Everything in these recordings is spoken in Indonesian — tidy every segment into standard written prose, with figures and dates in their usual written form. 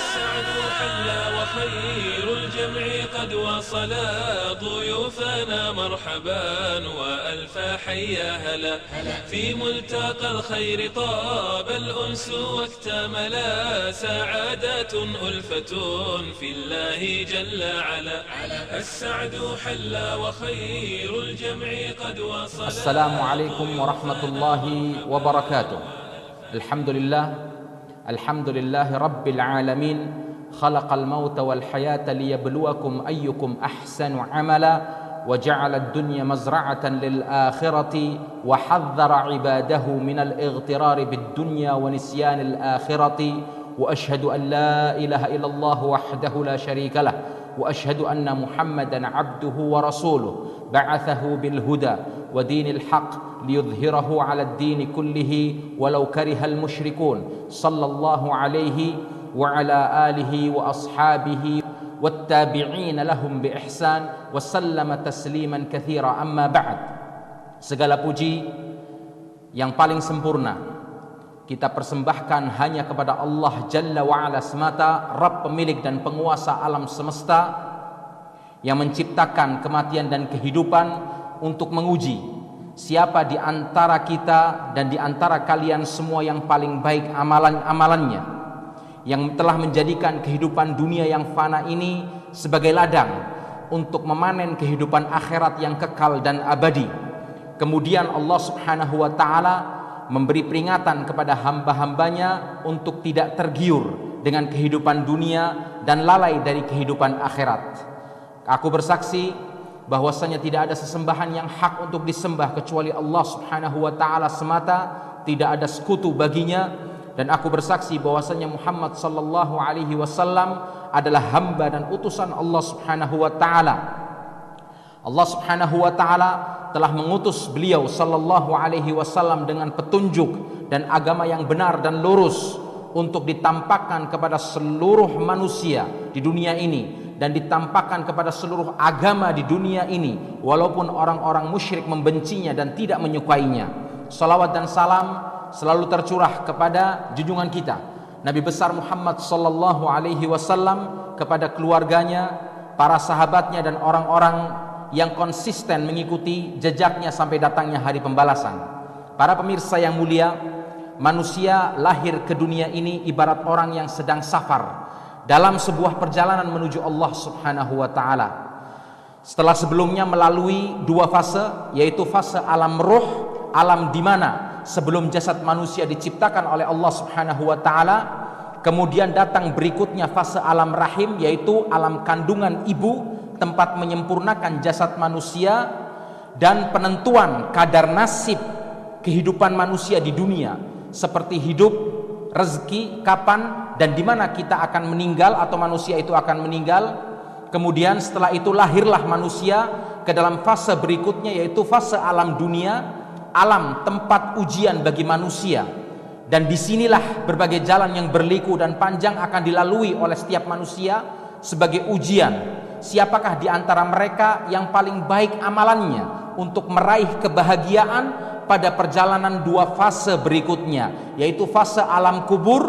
السعد حلا وخير الجمع قد وصلا ضيوفنا مرحبا وألفا حيا هلا في ملتقى الخير طاب الأنس واكتملا سعادات ألفة في الله جل علا السعد حلا وخير الجمع قد وصلا. السلام عليكم ورحمة الله وبركاته. الحمد لله رب العالمين خلق الموت والحياة ليبلوكم أيكم أحسن عملا وجعل الدنيا مزرعة للآخرة وحذر عباده من الاغترار بالدنيا ونسيان الآخرة وأشهد أن لا إله إلا الله وحده لا شريك له وأشهد أن محمدا عبده ورسوله بعثه بالهدى ودين الحق ليظهره على الدين كله ولو كره المشركون صلى الله عليه وعلى آله وأصحابه والتابعين لهم بإحسان وسلم تسليما كثيرا. أما بعد, segala puji yang paling sempurna kita persembahkan hanya kepada Allah Jalla wa'ala semata, Rabb pemilik dan penguasa alam semesta yang menciptakan kematian dan kehidupan untuk menguji siapa di antara kita dan di antara kalian semua yang paling baik amalan-amalannya, yang telah menjadikan kehidupan dunia yang fana ini sebagai ladang untuk memanen kehidupan akhirat yang kekal dan abadi. Kemudian Allah Subhanahu wa ta'ala memberi peringatan kepada hamba-hambanya untuk tidak tergiur dengan kehidupan dunia dan lalai dari kehidupan akhirat. Aku bersaksi bahwasanya tidak ada sesembahan yang hak untuk disembah kecuali Allah Subhanahu wa ta'ala semata, tidak ada sekutu baginya, dan aku bersaksi bahwasanya Muhammad sallallahu alaihi wasallam adalah hamba dan utusan Allah Subhanahu wa ta'ala. Allah Subhanahu wa ta'ala telah mengutus beliau sallallahu alaihi wasallam dengan petunjuk dan agama yang benar dan lurus untuk ditampakkan kepada seluruh manusia di dunia ini dan ditampakkan kepada seluruh agama di dunia ini, walaupun orang-orang musyrik membencinya dan tidak menyukainya. Salawat dan salam selalu tercurah kepada junjungan kita Nabi besar Muhammad sallallahu alaihi wasallam, kepada keluarganya, para sahabatnya, dan orang-orang yang konsisten mengikuti jejaknya sampai datangnya hari pembalasan. Para pemirsa yang mulia, manusia lahir ke dunia ini ibarat orang yang sedang safar dalam sebuah perjalanan menuju Allah Subhanahu wa ta'ala. Setelah sebelumnya melalui dua fase, yaitu fase alam ruh, alam di mana sebelum jasad manusia diciptakan oleh Allah Subhanahu wa ta'ala. Kemudian datang berikutnya fase alam rahim, yaitu alam kandungan ibu, tempat menyempurnakan jasad manusia dan penentuan kadar nasib kehidupan manusia di dunia, seperti hidup, rezeki, kapan dan di mana kita akan meninggal atau manusia itu akan meninggal. Kemudian setelah itu lahirlah manusia ke dalam fase berikutnya, yaitu fase alam dunia, alam tempat ujian bagi manusia. Dan disinilah berbagai jalan yang berliku dan panjang akan dilalui oleh setiap manusia sebagai ujian. Siapakah di antara mereka yang paling baik amalannya untuk meraih kebahagiaan pada perjalanan dua fase berikutnya, yaitu fase alam kubur,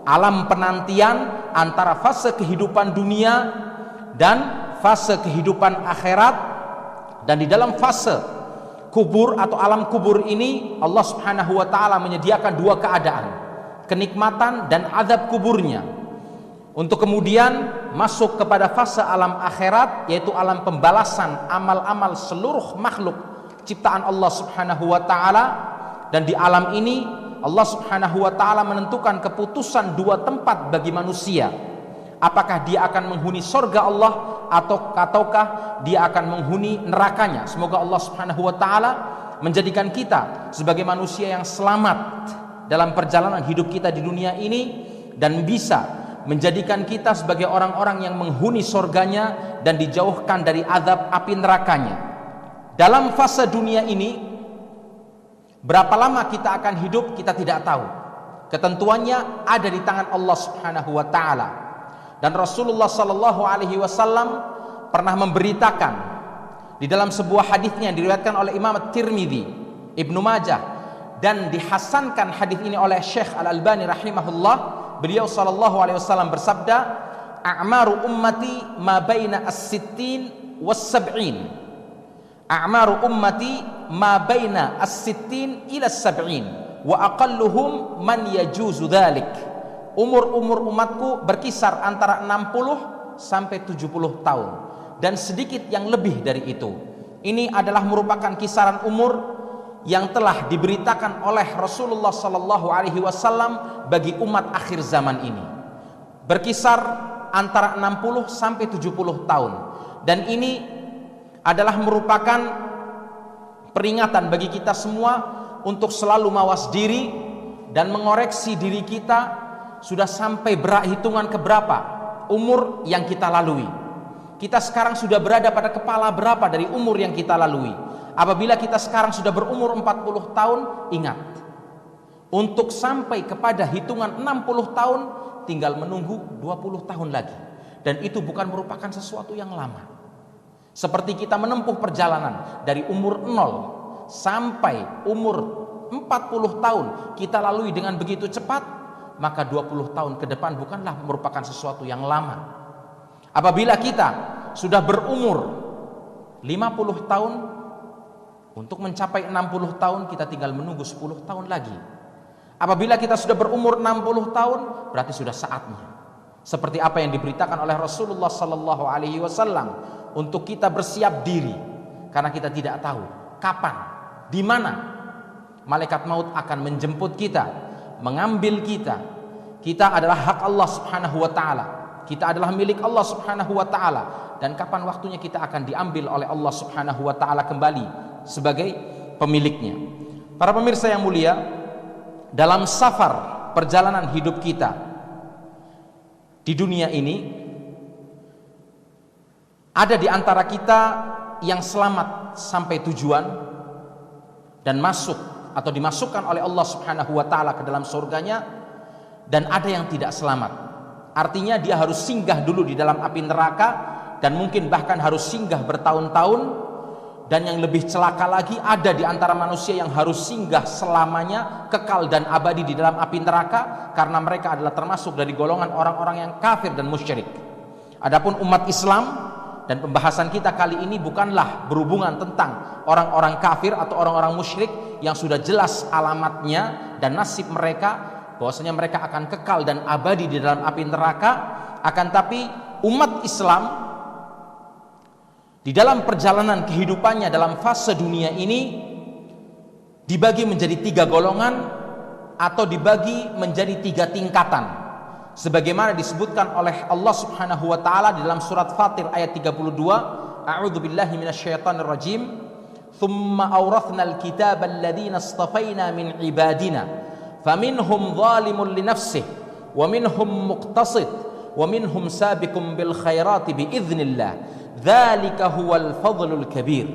alam penantian antara fase kehidupan dunia dan fase kehidupan akhirat. Dan di dalam fase kubur atau alam kubur ini, Allah Subhanahu wa ta'ala menyediakan dua keadaan, kenikmatan dan azab kuburnya, untuk kemudian masuk kepada fase alam akhirat, yaitu alam pembalasan amal-amal seluruh makhluk ciptaan Allah Subhanahu wa ta'ala. Dan di alam ini Allah Subhanahu wa ta'ala menentukan keputusan dua tempat bagi manusia. Apakah dia akan menghuni surga Allah ataukah dia akan menghuni nerakanya. Semoga Allah Subhanahu wa ta'ala menjadikan kita sebagai manusia yang selamat dalam perjalanan hidup kita di dunia ini, dan bisa menjadikan kita sebagai orang-orang yang menghuni surganya dan dijauhkan dari azab api nerakanya. Dalam fase dunia ini, berapa lama kita akan hidup kita tidak tahu. Ketentuannya ada di tangan Allah Subhanahu wa ta'ala. Dan Rasulullah sallallahu alaihi wasallam pernah memberitakan di dalam sebuah hadisnya yang diriwayatkan oleh Imam At-Tirmidzi, Ibnu Majah, dan dihasankan hadis ini oleh Syekh Al-Albani rahimahullah. Beliau sallallahu alaihi wasallam bersabda, "A'maru ummati ma baina as-sittin was-sab'in." A'maru ummati ma baina as-sittin ila as-sab'in wa aqalluhum man yajuzu dzalik. Umur umatku berkisar antara 60 sampai 70 tahun dan sedikit yang lebih dari itu. Ini adalah merupakan kisaran umur yang telah diberitakan oleh Rasulullah sallallahu alaihi wasallam bagi umat akhir zaman ini. Berkisar antara 60 sampai 70 tahun. Dan ini adalah merupakan peringatan bagi kita semua untuk selalu mawas diri dan mengoreksi diri kita sudah sampai hitungan keberapa umur yang kita lalui. Kita sekarang sudah berada pada kepala berapa dari umur yang kita lalui. Apabila kita sekarang sudah berumur 40 tahun, ingat, untuk sampai kepada hitungan 60 tahun tinggal menunggu 20 tahun lagi. Dan itu bukan merupakan sesuatu yang lama. Seperti kita menempuh perjalanan dari umur 0 sampai umur 40 tahun kita lalui dengan begitu cepat, maka 20 tahun ke depan bukanlah merupakan sesuatu yang lama. Apabila kita sudah berumur 50 tahun, untuk mencapai 60 tahun kita tinggal menunggu 10 tahun lagi. Apabila kita sudah berumur 60 tahun, berarti sudah saatnya. Seperti apa yang diberitakan oleh Rasulullah sallallahu alaihi wasallam, untuk kita bersiap diri, karena kita tidak tahu kapan, di mana malaikat maut akan menjemput kita, mengambil kita. Kita adalah hak Allah Subhanahu wa taala. Kita adalah milik Allah Subhanahu wa taala, dan kapan waktunya kita akan diambil oleh Allah Subhanahu wa taala kembali sebagai pemiliknya. Para pemirsa yang mulia, dalam safar perjalanan hidup kita di dunia ini, ada di antara kita yang selamat sampai tujuan dan masuk atau dimasukkan oleh Allah Subhanahu wa taala ke dalam surganya, dan ada yang tidak selamat. Artinya dia harus singgah dulu di dalam api neraka, dan mungkin bahkan harus singgah bertahun-tahun. Dan yang lebih celaka lagi, ada di antara manusia yang harus singgah selamanya, kekal dan abadi di dalam api neraka, karena mereka adalah termasuk dari golongan orang-orang yang kafir dan musyrik. Adapun umat Islam, dan pembahasan kita kali ini bukanlah berhubungan tentang orang-orang kafir atau orang-orang musyrik yang sudah jelas alamatnya dan nasib mereka, bahwasanya mereka akan kekal dan abadi di dalam api neraka. Akan tapi umat Islam di dalam perjalanan kehidupannya dalam fase dunia ini dibagi menjadi 3 golongan atau dibagi menjadi 3 tingkatan, sebagaimana disebutkan oleh Allah Subhanahu wa taala di dalam surat Fatir ayat 32, a'udzubillahi minasyaitonir rajim, thumma awrathnal kitaba alladziina istafaina min ibadina faminhum zalimun li nafsihi wa minhum muqtasid wa minhum sabiqun bil khairati biiznillah dzalika huwal fadlul kabir.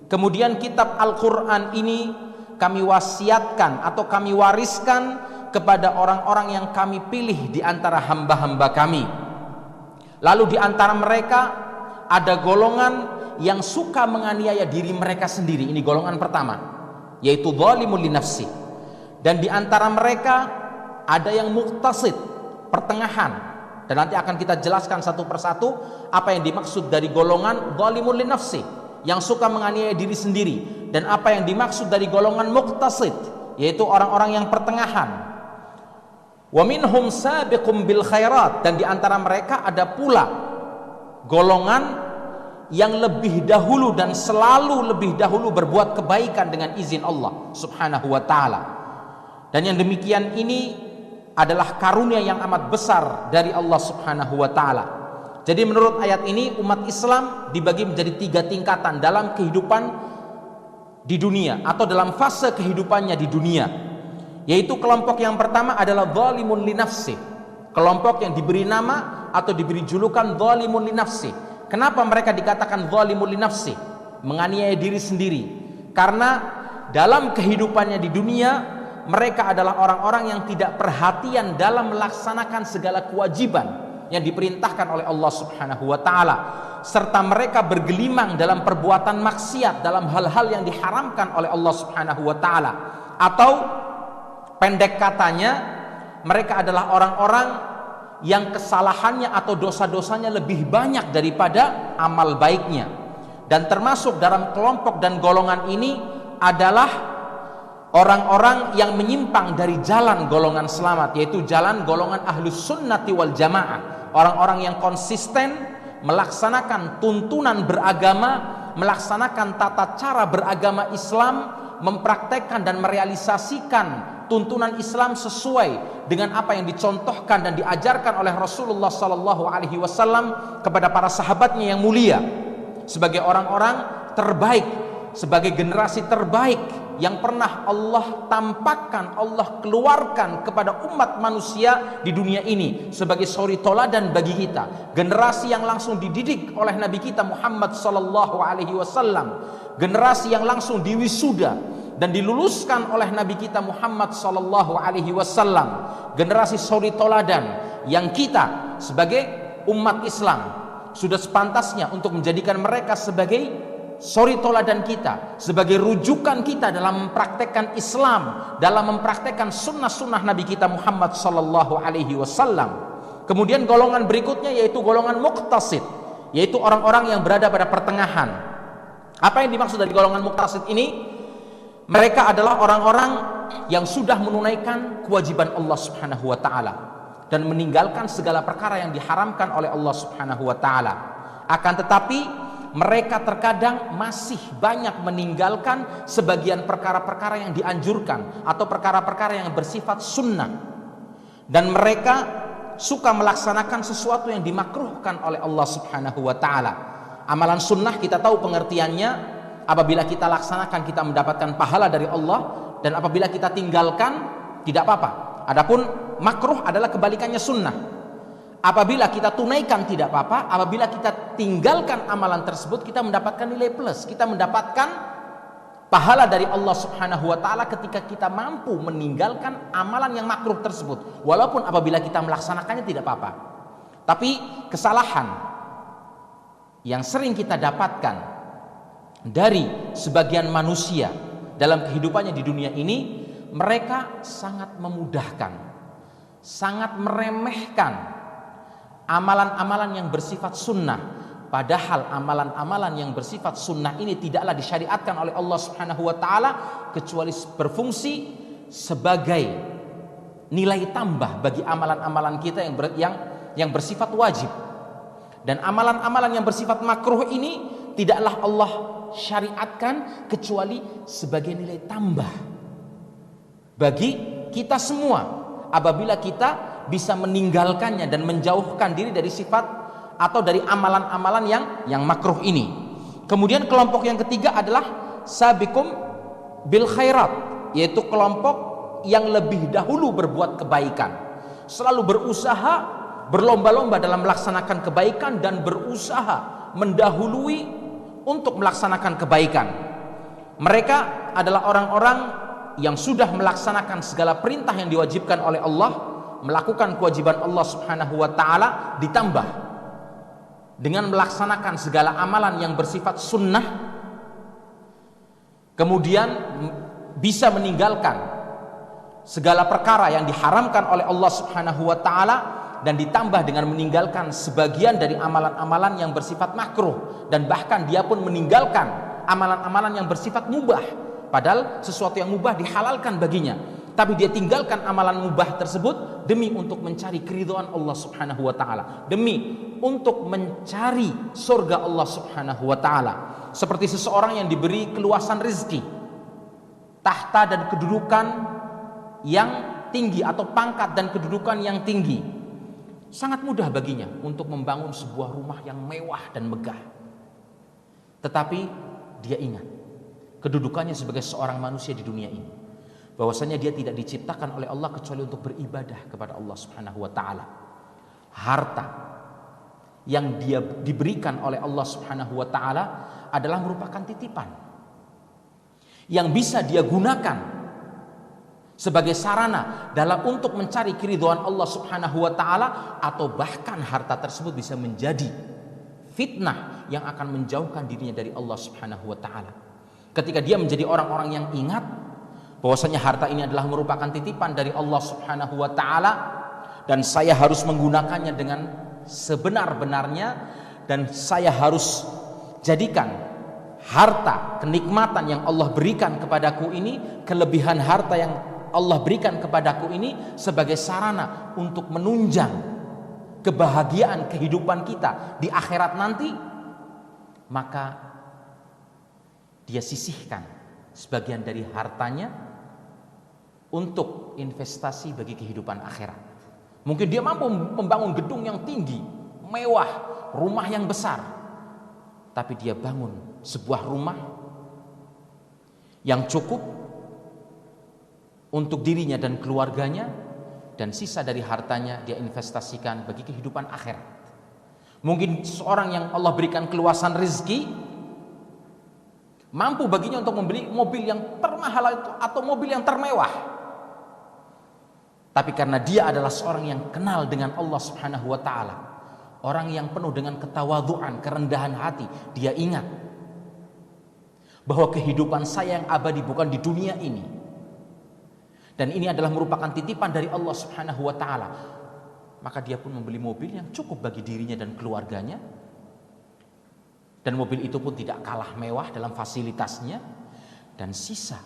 Kemudian kitab Al-Qur'an ini kami wasiatkan atau kami wariskan kepada orang-orang yang kami pilih di antara hamba-hamba kami. Lalu di antara mereka ada golongan yang suka menganiaya diri mereka sendiri. Ini golongan pertama, yaitu zalimul li nafsi. Dan di antara mereka ada yang muqtasid, pertengahan. Dan nanti akan kita jelaskan satu persatu apa yang dimaksud dari golongan zalimul li nafsi, yang suka menganiaya diri sendiri, dan apa yang dimaksud dari golongan muqtasid, yaitu orang-orang yang pertengahan. Wa minhum sabiqum bil khairat, dan di antara mereka ada pula golongan yang lebih dahulu dan selalu lebih dahulu berbuat kebaikan dengan izin Allah Subhanahu wa taala. Dan yang demikian ini adalah karunia yang amat besar dari Allah Subhanahu wa taala. Jadi menurut ayat ini umat Islam dibagi menjadi 3 tingkatan dalam kehidupan di dunia atau dalam fase kehidupannya di dunia. Yaitu kelompok yang pertama adalah zalimun li nafsi. Kelompok yang diberi nama atau diberi julukan zalimun li nafsi. Kenapa mereka dikatakan zalimun li nafsi? Menganiaya diri sendiri. Karena dalam kehidupannya di dunia mereka adalah orang-orang yang tidak perhatian dalam melaksanakan segala kewajiban yang diperintahkan oleh Allah Subhanahu wa taala, serta mereka bergelimang dalam perbuatan maksiat dalam hal-hal yang diharamkan oleh Allah Subhanahu wa taala. Atau pendek katanya, mereka adalah orang-orang yang kesalahannya atau dosa-dosanya lebih banyak daripada amal baiknya. Dan termasuk dalam kelompok dan golongan ini adalah orang-orang yang menyimpang dari jalan golongan selamat, yaitu jalan golongan ahlus sunnati wal jamaah. Orang-orang yang konsisten melaksanakan tuntunan beragama, melaksanakan tata cara beragama Islam, mempraktekkan dan merealisasikan tuntunan Islam sesuai dengan apa yang dicontohkan dan diajarkan oleh Rasulullah sallallahu alaihi wasallam kepada para sahabatnya yang mulia, sebagai orang-orang terbaik, sebagai generasi terbaik yang pernah Allah tampakkan, Allah keluarkan kepada umat manusia di dunia ini sebagai suri toladan bagi kita. Generasi yang langsung dididik oleh Nabi kita Muhammad sallallahu alaihi wasallam, generasi yang langsung diwisuda dan diluluskan oleh Nabi kita Muhammad sallallahu alaihi wasallam, generasi suri toladan yang kita sebagai umat Islam sudah sepantasnya untuk menjadikan mereka sebagai suri toladan kita, sebagai rujukan kita dalam mempraktekkan Islam, dalam mempraktekkan sunnah-sunnah Nabi kita Muhammad sallallahu alaihi wasallam. Kemudian golongan berikutnya yaitu golongan muqtasid, yaitu orang-orang yang berada pada pertengahan. Apa yang dimaksud dari golongan muqtasid ini? Mereka adalah orang-orang yang sudah menunaikan kewajiban Allah Subhanahu wa taala dan meninggalkan segala perkara yang diharamkan oleh Allah Subhanahu wa taala. Akan tetapi mereka terkadang masih banyak meninggalkan sebagian perkara-perkara yang dianjurkan atau perkara-perkara yang bersifat sunnah, dan mereka suka melaksanakan sesuatu yang dimakruhkan oleh Allah Subhanahu wa taala. Amalan sunnah kita tahu pengertiannya, apabila kita laksanakan kita mendapatkan pahala dari Allah, dan apabila kita tinggalkan tidak apa-apa. Adapun makruh adalah kebalikannya sunnah. Apabila kita tunaikan tidak apa-apa, apabila kita tinggalkan amalan tersebut kita mendapatkan nilai plus, kita mendapatkan pahala dari Allah Subhanahu wa taala ketika kita mampu meninggalkan amalan yang makruh tersebut, walaupun apabila kita melaksanakannya tidak apa-apa. Tapi kesalahan yang sering kita dapatkan dari sebagian manusia dalam kehidupannya di dunia ini, mereka sangat memudahkan, sangat meremehkan amalan-amalan yang bersifat sunnah, padahal amalan-amalan yang bersifat sunnah ini tidaklah disyariatkan oleh Allah Subhanahu wa taala kecuali berfungsi sebagai nilai tambah bagi amalan-amalan kita yang bersifat wajib. Dan amalan-amalan yang bersifat makruh ini tidaklah Allah syariatkan kecuali sebagai nilai tambah bagi kita semua apabila kita bisa meninggalkannya dan menjauhkan diri dari sifat atau dari amalan-amalan yang makruh ini. Kemudian kelompok yang ketiga adalah sabiqum bil khairat, yaitu kelompok yang lebih dahulu berbuat kebaikan, selalu berusaha berlomba-lomba dalam melaksanakan kebaikan dan berusaha mendahului untuk melaksanakan kebaikan. Mereka adalah orang-orang yang sudah melaksanakan segala perintah yang diwajibkan oleh Allah, melakukan kewajiban Allah Subhanahu wa taala, ditambah dengan melaksanakan segala amalan yang bersifat sunnah, kemudian bisa meninggalkan segala perkara yang diharamkan oleh Allah Subhanahu wa taala, dan ditambah dengan meninggalkan sebagian dari amalan-amalan yang bersifat makruh, dan bahkan dia pun meninggalkan amalan-amalan yang bersifat mubah, padahal sesuatu yang mubah dihalalkan baginya, tapi dia tinggalkan amalan mubah tersebut demi untuk mencari keridhaan Allah Subhanahu wa taala, demi untuk mencari surga Allah Subhanahu wa taala. Seperti seseorang yang diberi keluasan rezeki, tahta dan kedudukan yang tinggi atau pangkat dan kedudukan yang tinggi, sangat mudah baginya untuk membangun sebuah rumah yang mewah dan megah. Tetapi dia ingat kedudukannya sebagai seorang manusia di dunia ini, bahwasanya dia tidak diciptakan oleh Allah kecuali untuk beribadah kepada Allah Subhanahu wa taala. Harta yang dia diberikan oleh Allah Subhanahu wa taala adalah merupakan titipan yang bisa dia gunakan sebagai sarana dalam untuk mencari keridhaan Allah Subhanahu wa taala, atau bahkan harta tersebut bisa menjadi fitnah yang akan menjauhkan dirinya dari Allah Subhanahu wa taala. Ketika dia menjadi orang-orang yang ingat bahwasanya harta ini adalah merupakan titipan dari Allah Subhanahu wa taala dan saya harus menggunakannya dengan sebenar-benarnya, dan saya harus jadikan harta kenikmatan yang Allah berikan kepadaku ini, kelebihan harta yang Allah berikan kepadaku ini sebagai sarana untuk menunjang kebahagiaan kehidupan kita di akhirat nanti. Maka dia sisihkan sebagian dari hartanya untuk investasi bagi kehidupan akhirat. Mungkin dia mampu membangun gedung yang tinggi, mewah, rumah yang besar, tapi dia bangun sebuah rumah yang cukup untuk dirinya dan keluarganya, dan sisa dari hartanya dia investasikan bagi kehidupan akhirat. Mungkin seorang yang Allah berikan keluasan rezeki, mampu baginya untuk membeli mobil yang termahal atau mobil yang termewah, tapi karena dia adalah seorang yang kenal dengan Allah Subhanahu wa taala, orang yang penuh dengan ketawadhuan, kerendahan hati, dia ingat bahwa kehidupan saya yang abadi bukan di dunia ini, dan ini adalah merupakan titipan dari Allah Subhanahu wa taala. Maka dia pun membeli mobil yang cukup bagi dirinya dan keluarganya, dan mobil itu pun tidak kalah mewah dalam fasilitasnya, dan sisa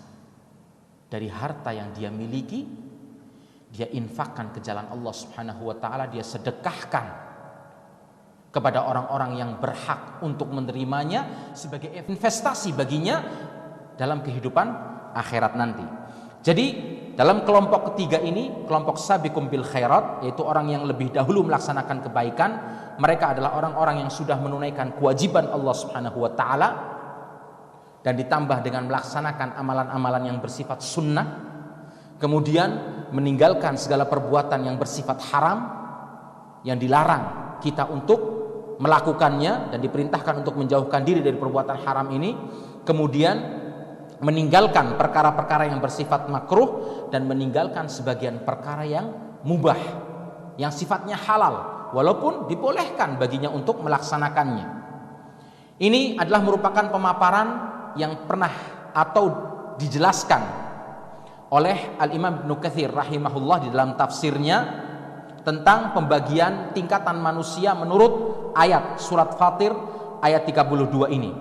dari harta yang dia miliki dia infakkan ke jalan Allah Subhanahu wa taala, dia sedekahkan kepada orang-orang yang berhak untuk menerimanya sebagai investasi baginya dalam kehidupan akhirat nanti. Jadi dalam kelompok ketiga ini, kelompok sabiqum bil khairat, yaitu orang yang lebih dahulu melaksanakan kebaikan, mereka adalah orang-orang yang sudah menunaikan kewajiban Allah Subhanahu wa taala dan ditambah dengan melaksanakan amalan-amalan yang bersifat sunnah, kemudian meninggalkan segala perbuatan yang bersifat haram yang dilarang kita untuk melakukannya dan diperintahkan untuk menjauhkan diri dari perbuatan haram ini, kemudian meninggalkan perkara-perkara yang bersifat makruh dan meninggalkan sebagian perkara yang mubah, yang sifatnya halal walaupun dibolehkan baginya untuk melaksanakannya. Ini adalah merupakan pemaparan yang pernah atau dijelaskan oleh Al-Imam Ibnu Katsir rahimahullah di dalam tafsirnya tentang pembagian tingkatan manusia menurut ayat surat Fatir ayat 32 ini.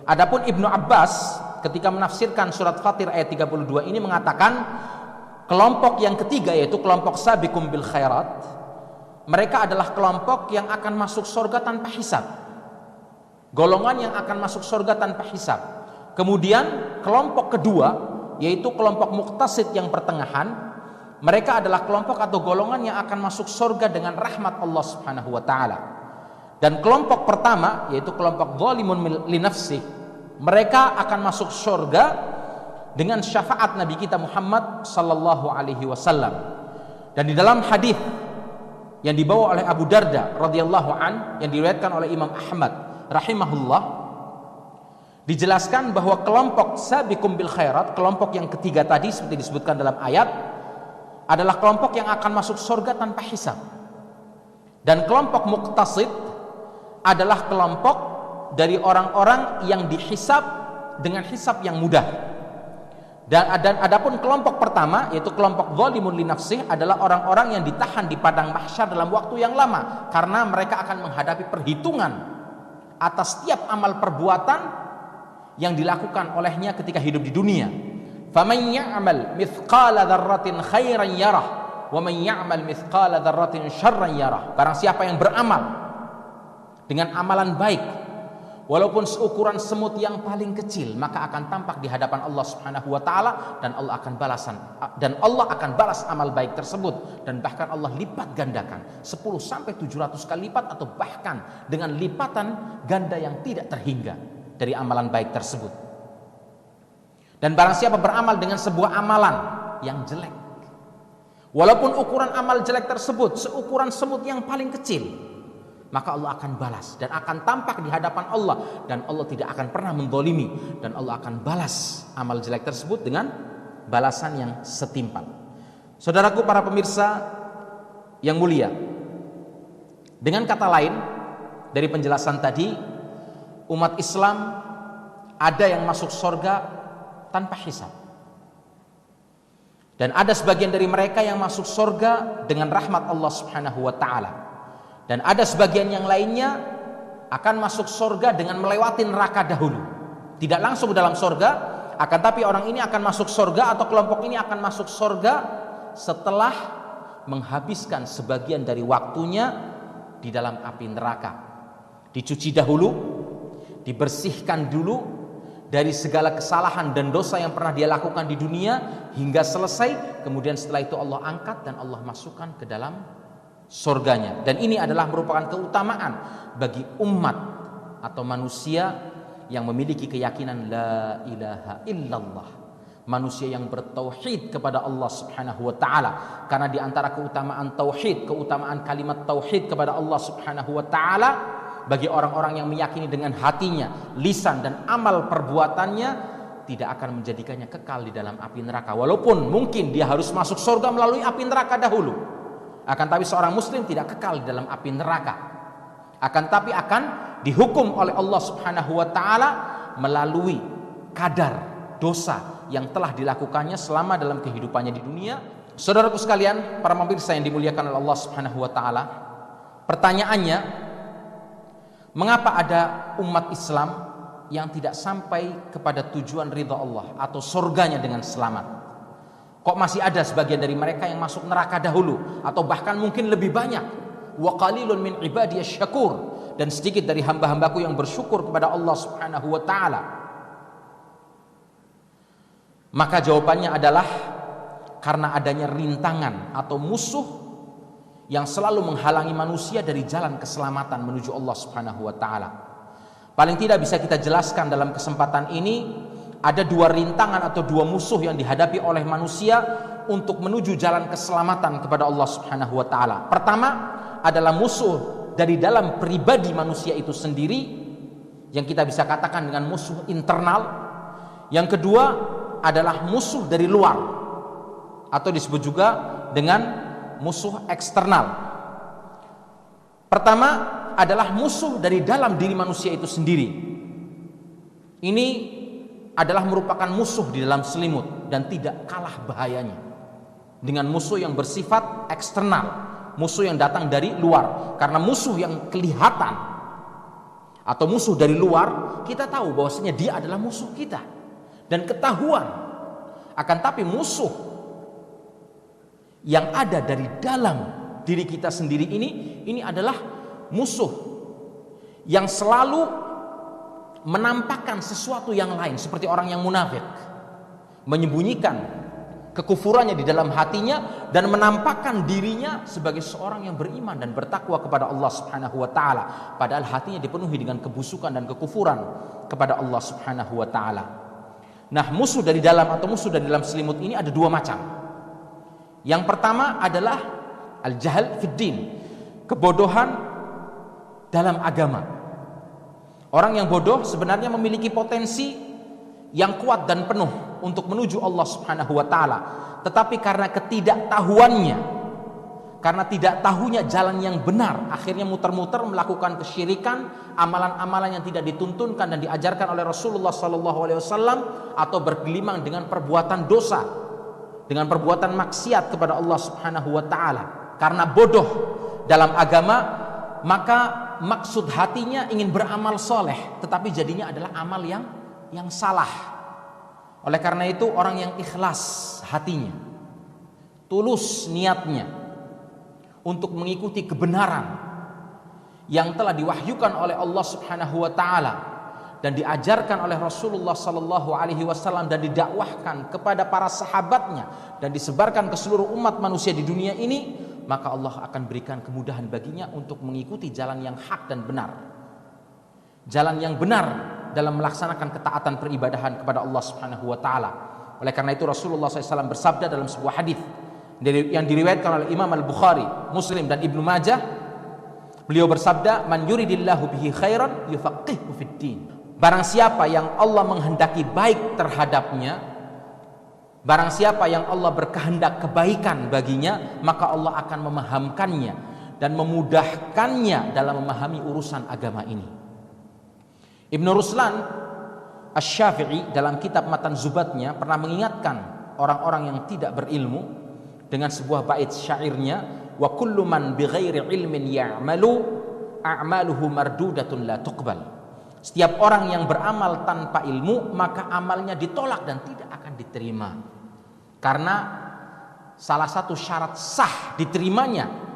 Adapun Ibnu Abbas ketika menafsirkan surat Fatir ayat 32 ini mengatakan kelompok yang ketiga, yaitu kelompok sabiqum bil khairat, mereka adalah kelompok yang akan masuk surga tanpa hisab, golongan yang akan masuk surga tanpa hisab. Kemudian kelompok kedua, yaitu kelompok muqtasid yang pertengahan, mereka adalah kelompok atau golongan yang akan masuk surga dengan rahmat Allah Subhanahu wa taala. Dan kelompok pertama, yaitu kelompok zalimun li nafsih, mereka akan masuk surga dengan syafaat Nabi kita Muhammad sallallahu alaihi wasallam. Dan di dalam hadis yang dibawa oleh Abu Darda radhiyallahu an, yang diriwayatkan oleh Imam Ahmad rahimahullah, dijelaskan bahwa kelompok sabiqum bil khairat, kelompok yang ketiga tadi seperti disebutkan dalam ayat, adalah kelompok yang akan masuk surga tanpa hisab. Dan kelompok muqtasid adalah kelompok dari orang-orang yang dihisab dengan hisab yang mudah. Dan adapun kelompok pertama, yaitu kelompok zalimun li nafsih, adalah orang-orang yang ditahan di padang mahsyar dalam waktu yang lama, karena mereka akan menghadapi perhitungan atas setiap amal perbuatan yang dilakukan olehnya ketika hidup di dunia. Faman ya'mal mithqala dzarratin khairan yarah wa man ya'mal mithqala dzarratin syarran yarah. Barang siapa yang beramal dengan amalan baik walaupun seukuran semut yang paling kecil, maka akan tampak di hadapan Allah Subhanahu wa taala, dan Allah akan balas amal baik tersebut, dan bahkan Allah lipat gandakan 10 sampai 700 kali lipat, atau bahkan dengan lipatan ganda yang tidak terhingga dari amalan baik tersebut. Dan barang siapa beramal dengan sebuah amalan yang jelek, walaupun ukuran amal jelek tersebut seukuran semut yang paling kecil, maka Allah akan balas dan akan tampak di hadapan Allah, dan Allah tidak akan pernah menzalimi, dan Allah akan balas amal jelek tersebut dengan balasan yang setimpal. Saudaraku para pemirsa yang mulia, dengan kata lain dari penjelasan tadi, umat Islam ada yang masuk surga tanpa hisab, Dan ada sebagian dari mereka yang masuk surga dengan rahmat Allah Subhanahu wa taala. Dan ada sebagian yang lainnya akan masuk surga dengan melewati neraka dahulu. Tidak langsung dalam surga, akan tapi orang ini akan masuk surga atau kelompok ini akan masuk surga setelah menghabiskan sebagian dari waktunya di dalam api neraka. Dicuci dahulu, dibersihkan dulu dari segala kesalahan dan dosa yang pernah dia lakukan di dunia hingga selesai. Kemudian setelah itu Allah angkat dan Allah masukkan ke dalam surganya. Dan ini adalah merupakan keutamaan bagi umat atau manusia yang memiliki keyakinan la ilaha illallah, manusia yang bertauhid kepada Allah Subhanahu wa taala. Karena di antara keutamaan tauhid, keutamaan kalimat tauhid kepada Allah Subhanahu wa taala bagi orang-orang yang meyakini dengan hatinya, lisan dan amal perbuatannya, tidak akan menjadikannya kekal di dalam api neraka. Walaupun mungkin dia harus masuk surga melalui api neraka dahulu, akan tapi seorang muslim tidak kekal di dalam api neraka, akan tapi akan dihukum oleh Allah Subhanahu wa taala melalui kadar dosa yang telah dilakukannya selama dalam kehidupannya di dunia. Saudaraku sekalian, para pemirsa yang dimuliakan oleh Allah Subhanahu wa taala, pertanyaannya, mengapa ada umat Islam yang tidak sampai kepada tujuan ridha Allah atau surganya dengan selamat? Kok masih ada sebagian dari mereka yang masuk neraka dahulu, atau bahkan mungkin lebih banyak? Wa qalilun min ibadiyasy syakur, dan sedikit dari hamba-hambaku yang bersyukur kepada Allah Subhanahu wa taala. Maka jawabannya adalah karena adanya rintangan atau musuh yang selalu menghalangi manusia dari jalan keselamatan menuju Allah Subhanahu wa taala. Paling tidak bisa kita jelaskan dalam kesempatan ini, ada dua rintangan atau dua musuh yang dihadapi oleh manusia untuk menuju jalan keselamatan kepada Allah Subhanahu wa taala. Pertama adalah musuh dari dalam pribadi manusia itu sendiri, yang kita bisa katakan dengan musuh internal. Yang kedua adalah musuh dari luar, atau disebut juga dengan musuh eksternal. Pertama adalah musuh dari dalam diri manusia itu sendiri. Ini adalah merupakan musuh di dalam selimut dan tidak kalah bahayanya dengan musuh yang bersifat eksternal, musuh yang datang dari luar. Karena musuh yang kelihatan atau musuh dari luar, kita tahu bahwasanya dia adalah musuh kita dan ketahuan. Akan tapi musuh yang ada dari dalam diri kita sendiri ini adalah musuh yang selalu menampakkan sesuatu yang lain, seperti orang yang munafik, menyembunyikan kekufurannya di dalam hatinya dan menampakkan dirinya sebagai seorang yang beriman dan bertakwa kepada Allah Subhanahu wa taala, padahal hatinya dipenuhi dengan kebusukan dan kekufuran kepada Allah Subhanahu wa taala. Nah, musuh dari dalam atau musuh dari dalam selimut ini ada dua macam. Yang pertama adalah al-jahl fid din, kebodohan dalam agama. Orang yang bodoh sebenarnya memiliki potensi yang kuat dan penuh untuk menuju Allah Subhanahu wa taala, tetapi karena ketidaktahuannya, karena tidak tahunya jalan yang benar, akhirnya muter-muter melakukan kesyirikan, amalan-amalan yang tidak dituntunkan dan diajarkan oleh Rasulullah SAW, atau bergelimang dengan perbuatan dosa, dengan perbuatan maksiat kepada Allah Subhanahu wa taala. Karena bodoh dalam agama, maka maksud hatinya ingin beramal soleh, tetapi jadinya adalah amal yang salah. Oleh karena itu, orang yang ikhlas hatinya, tulus niatnya untuk mengikuti kebenaran yang telah diwahyukan oleh Allah Subhanahu wa taala dan diajarkan oleh Rasulullah sallallahu alaihi wasallam dan didakwahkan kepada para sahabatnya dan disebarkan ke seluruh umat manusia di dunia ini, maka Allah akan berikan kemudahan baginya untuk mengikuti jalan yang hak dan benar, jalan yang benar dalam melaksanakan ketaatan peribadahan kepada Allah Subhanahu wa taala. Oleh karena itu Rasulullah SAW bersabda dalam sebuah hadis yang diriwayatkan oleh Imam Al-Bukhari, Muslim dan Ibnu Majah. Beliau bersabda, "Man yuridillahu bihi khairan yufaqihuhu fid din." Barang siapa yang Allah menghendaki baik terhadapnya, barang siapa yang Allah berkehendak kebaikan baginya, maka Allah akan memahamkannya dan memudahkannya dalam memahami urusan agama ini. Ibnu Ruslan Asy-Syafi'i dalam kitab Matan Zubatnya pernah mengingatkan orang-orang yang tidak berilmu dengan sebuah bait syairnya, wa kullu man bighairi ilmin ya'malu a'maluhu mardudatun la tuqbal. Setiap orang yang beramal tanpa ilmu maka amalnya ditolak dan tidak akan diterima. Karena salah satu syarat sah diterimanya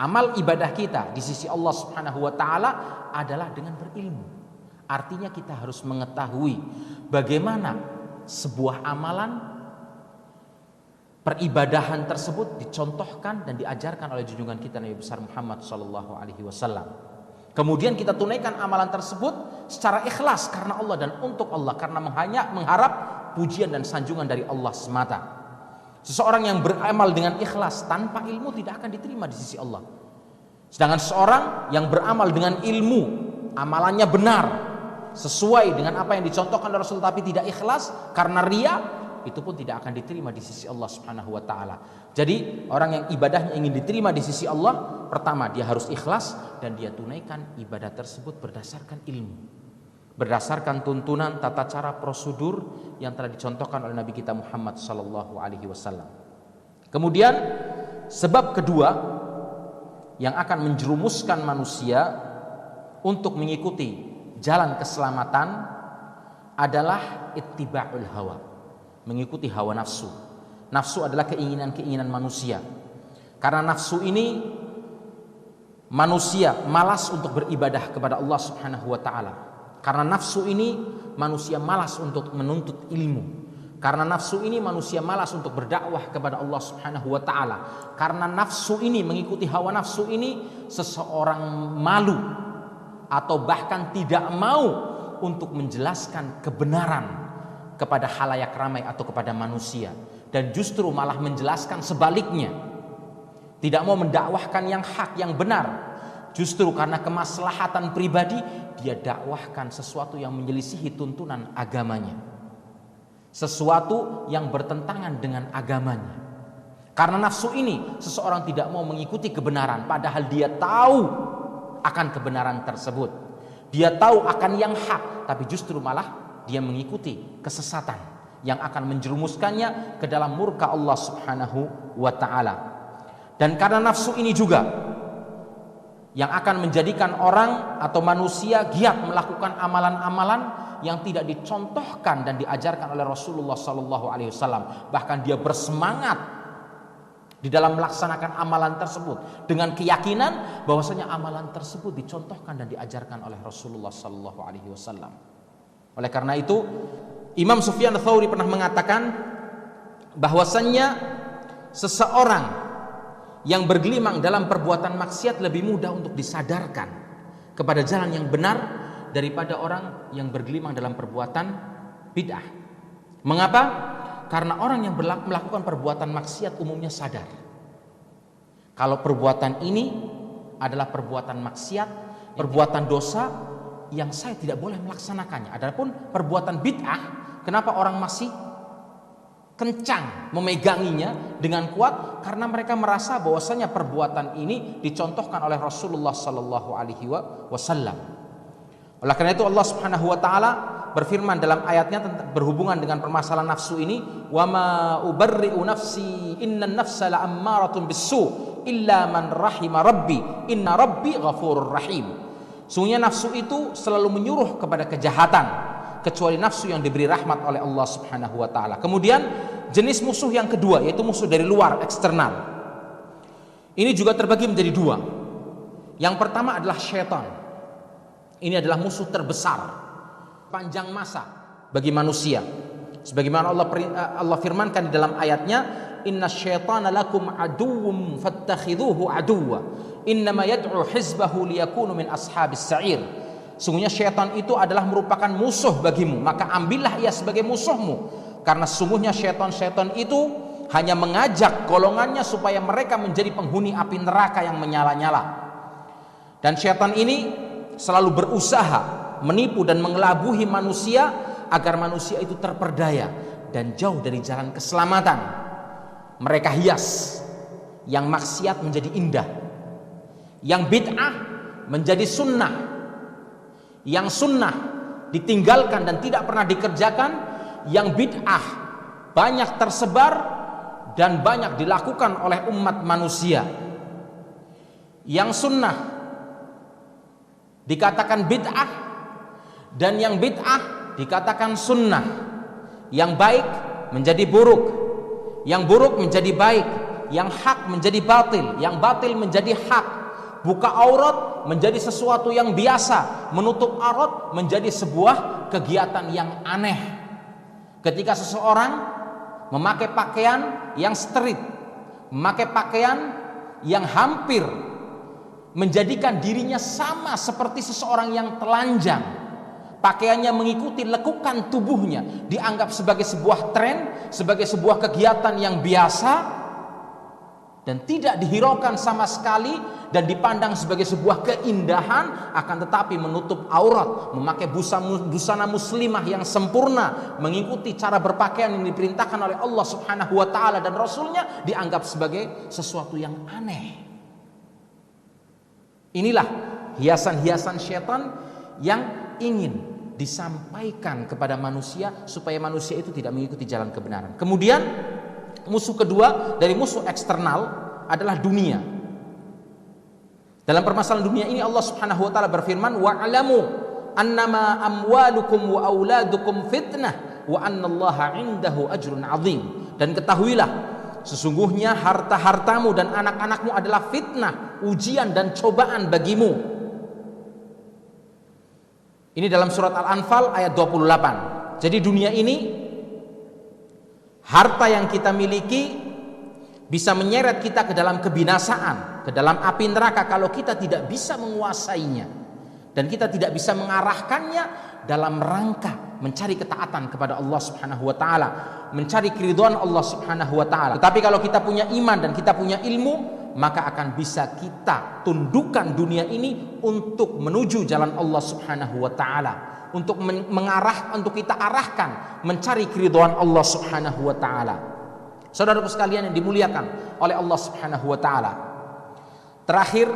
amal ibadah kita di sisi Allah Subhanahu wa taala adalah dengan berilmu. Artinya kita harus mengetahui bagaimana sebuah amalan peribadahan tersebut dicontohkan dan diajarkan oleh junjungan kita Nabi besar Muhammad sallallahu alaihi wasallam. Kemudian kita tunaikan amalan tersebut secara ikhlas karena Allah dan untuk Allah, karena hanya mengharap pujian dan sanjungan dari Allah semata. Seseorang yang beramal dengan ikhlas tanpa ilmu tidak akan diterima di sisi Allah. Sedangkan seorang yang beramal dengan ilmu, amalannya benar, sesuai dengan apa yang dicontohkan oleh Rasul tapi tidak ikhlas karena riya, itu pun tidak akan diterima di sisi Allah Subhanahu wa taala. Jadi orang yang ibadahnya ingin diterima di sisi Allah, pertama dia harus ikhlas dan dia tunaikan ibadah tersebut berdasarkan ilmu, berdasarkan tuntunan tata cara prosedur yang telah dicontohkan oleh Nabi kita Muhammad sallallahu alaihi wasallam. Kemudian sebab kedua yang akan menjerumuskan manusia untuk mengikuti jalan keselamatan adalah ittiba'ul hawa, mengikuti hawa nafsu. Nafsu adalah keinginan-keinginan manusia. Karena nafsu ini manusia malas untuk beribadah kepada Allah Subhanahu wa taala. Karena nafsu ini manusia malas untuk menuntut ilmu. Karena nafsu ini manusia malas untuk berdakwah kepada Allah Subhanahu wa taala. Karena nafsu ini, mengikuti hawa nafsu ini, seseorang malu atau bahkan tidak mau untuk menjelaskan kebenaran kepada khalayak ramai atau kepada manusia, dan justru malah menjelaskan sebaliknya, tidak mau mendakwahkan yang hak, yang benar. Justru karena kemaslahatan pribadi dia dakwahkan sesuatu yang menyelisihi tuntunan agamanya, sesuatu yang bertentangan dengan agamanya. Karena nafsu ini seseorang tidak mau mengikuti kebenaran padahal dia tahu akan kebenaran tersebut. Dia tahu akan yang hak, tapi justru malah dia mengikuti kesesatan yang akan menjerumuskannya ke dalam murka Allah Subhanahu wa taala. Dan karena nafsu ini juga yang akan menjadikan orang atau manusia giat melakukan amalan-amalan yang tidak dicontohkan dan diajarkan oleh Rasulullah sallallahu alaihi wasallam. Bahkan dia bersemangat di dalam melaksanakan amalan tersebut dengan keyakinan bahwasanya amalan tersebut dicontohkan dan diajarkan oleh Rasulullah sallallahu alaihi wasallam. Oleh karena itu, Imam Sufyan Ats-Tsauri pernah mengatakan bahwasanya seseorang yang bergelimang dalam perbuatan maksiat lebih mudah untuk disadarkan kepada jalan yang benar daripada orang yang bergelimang dalam perbuatan bid'ah. Mengapa? Karena orang yang melakukan perbuatan maksiat umumnya sadar kalau perbuatan ini adalah perbuatan maksiat, perbuatan dosa yang saya tidak boleh melaksanakannya. Adapun perbuatan bid'ah, kenapa orang masih kencang memeganginya dengan kuat? Karena mereka merasa bahwasanya perbuatan ini dicontohkan oleh Rasulullah sallallahu alaihi wasallam. Oleh karena itu Allah Subhanahu wa taala berfirman dalam ayatnya berhubungan dengan permasalahan nafsu ini, wa ma ubarri'u nafsi innan nafsa la'ammaratun bis-su' illa man rahima rabbi inna rabbi ghafurur rahim. Sungguhnya nafsu itu selalu menyuruh kepada kejahatan kecuali nafsu yang diberi rahmat oleh Allah Subhanahu wa taala. Kemudian jenis musuh yang kedua yaitu musuh dari luar, eksternal. Ini juga terbagi menjadi dua. Yang pertama adalah syaitan. Ini adalah musuh terbesar panjang masa bagi manusia. Sebagaimana Allah firmankan di dalam ayatnya, innasyaitana lakum aduwwum fattakhidhuhu aduwwa innama yad'u hizbahu liyakunu min ashabis sa'ir. Sungguhnya syaitan itu adalah merupakan musuh bagimu, maka ambillah ia sebagai musuhmu, karena sungguhnya syaitan-syaitan itu hanya mengajak golongannya supaya mereka menjadi penghuni api neraka yang menyala-nyala. Dan syaitan ini selalu berusaha menipu dan mengelabuhi manusia agar manusia itu terperdaya dan jauh dari jalan keselamatan. Mereka hias yang maksiat menjadi indah, yang bid'ah menjadi sunnah, yang sunnah ditinggalkan dan tidak pernah dikerjakan, yang bid'ah banyak tersebar dan banyak dilakukan oleh umat manusia. Yang sunnah dikatakan bid'ah, dan yang bid'ah dikatakan sunnah. Yang baik menjadi buruk, yang buruk menjadi baik, yang hak menjadi batil, yang batil menjadi hak. Buka aurat menjadi sesuatu yang biasa, menutup aurat menjadi sebuah kegiatan yang aneh. Ketika seseorang memakai pakaian yang street, memakai pakaian yang hampir menjadikan dirinya sama seperti seseorang yang telanjang, pakaiannya mengikuti lekukan tubuhnya, dianggap sebagai sebuah tren, sebagai sebuah kegiatan yang biasa dan tidak dihiraukan sama sekali dan dipandang sebagai sebuah keindahan, akan tetapi menutup aurat, memakai busana muslimah yang sempurna, mengikuti cara berpakaian yang diperintahkan oleh Allah Subhanahu wa taala dan Rasulnya, dianggap sebagai sesuatu yang aneh. Inilah hiasan-hiasan syaitan yang ingin disampaikan kepada manusia supaya manusia itu tidak mengikuti jalan kebenaran. Kemudian musuh kedua dari musuh eksternal adalah dunia. Dalam permasalahan dunia ini Allah Subhanahu wa taala berfirman, wa'lamu annama amwalukum wa auladukum fitnah wa annallaha 'indahu ajrun 'azim. Dan ketahuilah, sesungguhnya harta-hartamu dan anak-anakmu adalah fitnah, ujian dan cobaan bagimu. Ini dalam surat Al-Anfal ayat 28. Jadi dunia ini, harta yang kita miliki bisa menyeret kita ke dalam kebinasaan, ke dalam api neraka kalau kita tidak bisa menguasainya dan kita tidak bisa mengarahkannya dalam rangka mencari ketaatan kepada Allah Subhanahu wa taala, mencari keridhaan Allah Subhanahu wa taala. Tetapi kalau kita punya iman dan kita punya ilmu, maka akan bisa kita tundukkan dunia ini untuk menuju jalan Allah Subhanahu wa taala, untuk untuk kita arahkan mencari keridhaan Allah Subhanahu wa taala. Saudaraku sekalian yang dimuliakan oleh Allah Subhanahu wa taala, terakhir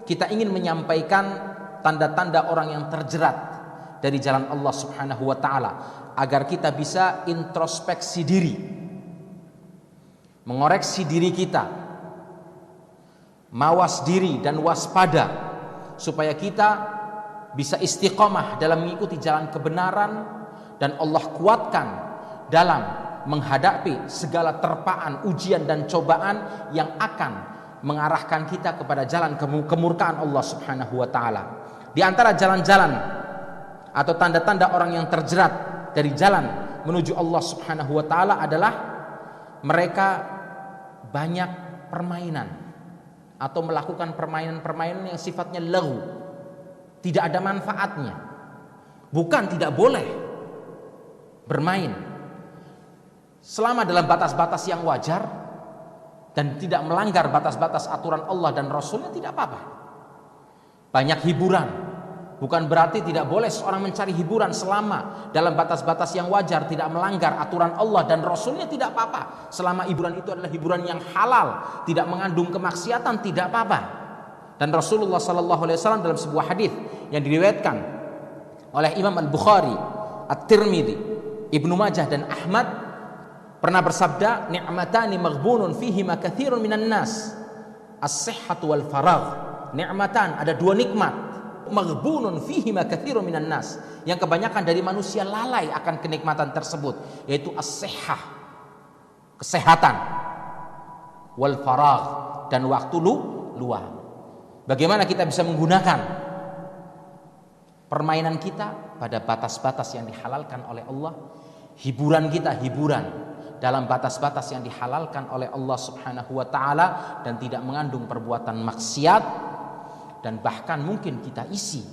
kita ingin menyampaikan tanda-tanda orang yang terjerat dari jalan Allah Subhanahu wa taala agar kita bisa introspeksi diri, mengoreksi diri kita, mawas diri dan waspada supaya kita bisa istiqomah dalam mengikuti jalan kebenaran dan Allah kuatkan dalam menghadapi segala terpaan, ujian dan cobaan yang akan mengarahkan kita kepada jalan kemurkaan Allah Subhanahu wa taala. Di antara jalan-jalan atau tanda-tanda orang yang terjerat dari jalan menuju Allah Subhanahu wa taala adalah mereka banyak permainan atau melakukan permainan-permainan yang sifatnya laghu, tidak ada manfaatnya. Bukan tidak boleh bermain, selama dalam batas-batas yang wajar dan tidak melanggar batas-batas aturan Allah dan Rasulnya, tidak apa-apa. Banyak hiburan, bukan berarti tidak boleh seorang mencari hiburan selama dalam batas-batas yang wajar, tidak melanggar aturan Allah dan Rasulnya, tidak apa-apa. Selama hiburan itu adalah hiburan yang halal, tidak mengandung kemaksiatan, tidak apa-apa. Dan Rasulullah SAW dalam sebuah hadis yang diriwayatkan oleh Imam Al-Bukhari, At-Tirmidzi, Ibnu Majah dan Ahmad pernah bersabda, ni'matani maghbunun fihima katsirun minan nas, as-sihhatu wal faragh. Ni'matan, ada dua nikmat, maghbunun fihima katsirun minan nas, yang kebanyakan dari manusia lalai akan kenikmatan tersebut, yaitu as-sihhah, kesehatan, wal faragh, dan waktu luang. Bagaimana kita bisa menggunakan permainan kita pada batas-batas yang dihalalkan oleh Allah, hiburan kita hiburan dalam batas-batas yang dihalalkan oleh Allah Subhanahu wa taala dan tidak mengandung perbuatan maksiat, dan bahkan mungkin kita isi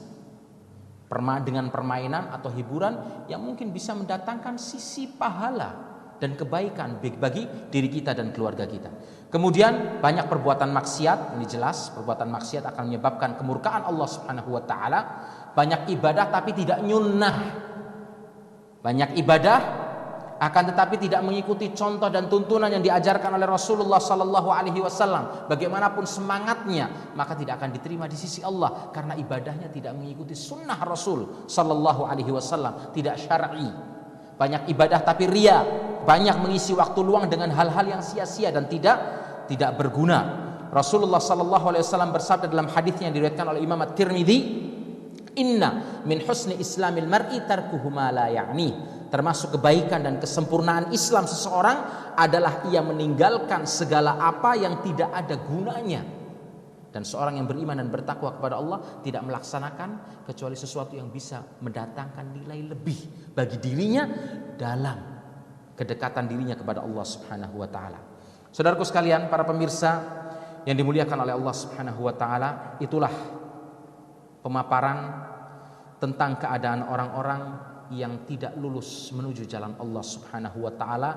dengan permainan atau hiburan yang mungkin bisa mendatangkan sisi pahala dan kebaikan bagi diri kita dan keluarga kita. Kemudian banyak perbuatan maksiat, ini jelas perbuatan maksiat akan menyebabkan kemurkaan Allah Subhanahu wa taala. Banyak ibadah tapi tidak nyunnah. Banyak ibadah akan tetapi tidak mengikuti contoh dan tuntunan yang diajarkan oleh Rasulullah sallallahu alaihi wasallam. Bagaimanapun semangatnya, maka tidak akan diterima di sisi Allah karena ibadahnya tidak mengikuti sunnah Rasul sallallahu alaihi wasallam, tidak syar'i. banyak ibadah tapi ria, banyak mengisi waktu luang dengan hal-hal yang sia-sia dan tidak berguna. Rasulullah sallallahu alaihi wasallam bersabda dalam hadisnya yang diriwayatkan oleh Imam At-Tirmidzi, "Inna min husni islamil mar'i tarkuhu ma la ya'ni." Termasuk kebaikan dan kesempurnaan Islam seseorang adalah ia meninggalkan segala apa yang tidak ada gunanya. Dan seorang yang beriman dan bertakwa kepada Allah tidak melaksanakan kecuali sesuatu yang bisa mendatangkan nilai lebih bagi dirinya dalam kedekatan dirinya kepada Allah Subhanahu wa taala. Saudaraku sekalian, para pemirsa yang dimuliakan oleh Allah Subhanahu wa taala, itulah pemaparan tentang keadaan orang-orang yang tidak lulus menuju jalan Allah Subhanahu wa taala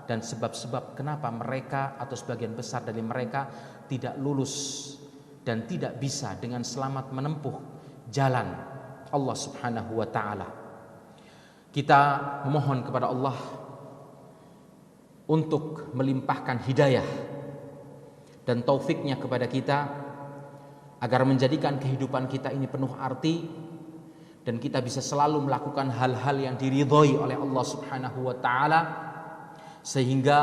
dan sebab-sebab kenapa mereka atau sebagian besar dari mereka tidak lulus dan tidak bisa dengan selamat menempuh jalan Allah Subhanahu wa taala. Kita memohon kepada Allah untuk melimpahkan hidayah dan taufiknya kepada kita agar menjadikan kehidupan kita ini penuh arti dan kita bisa selalu melakukan hal-hal yang diridhoi oleh Allah Subhanahu wa taala sehingga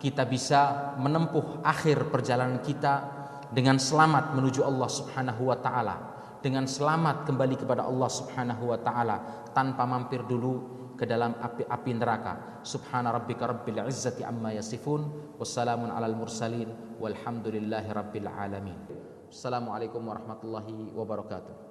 kita bisa menempuh akhir perjalanan kita dengan selamat menuju Allah Subhanahu wa taala, dengan selamat kembali kepada Allah Subhanahu wa taala tanpa mampir dulu ke dalam api neraka. Subhana rabbika rabbil izzati amma yasifun, wassalamun alal mursalin, walhamdulillahi rabbil alamin. Assalamualaikum warahmatullahi wabarakatuh.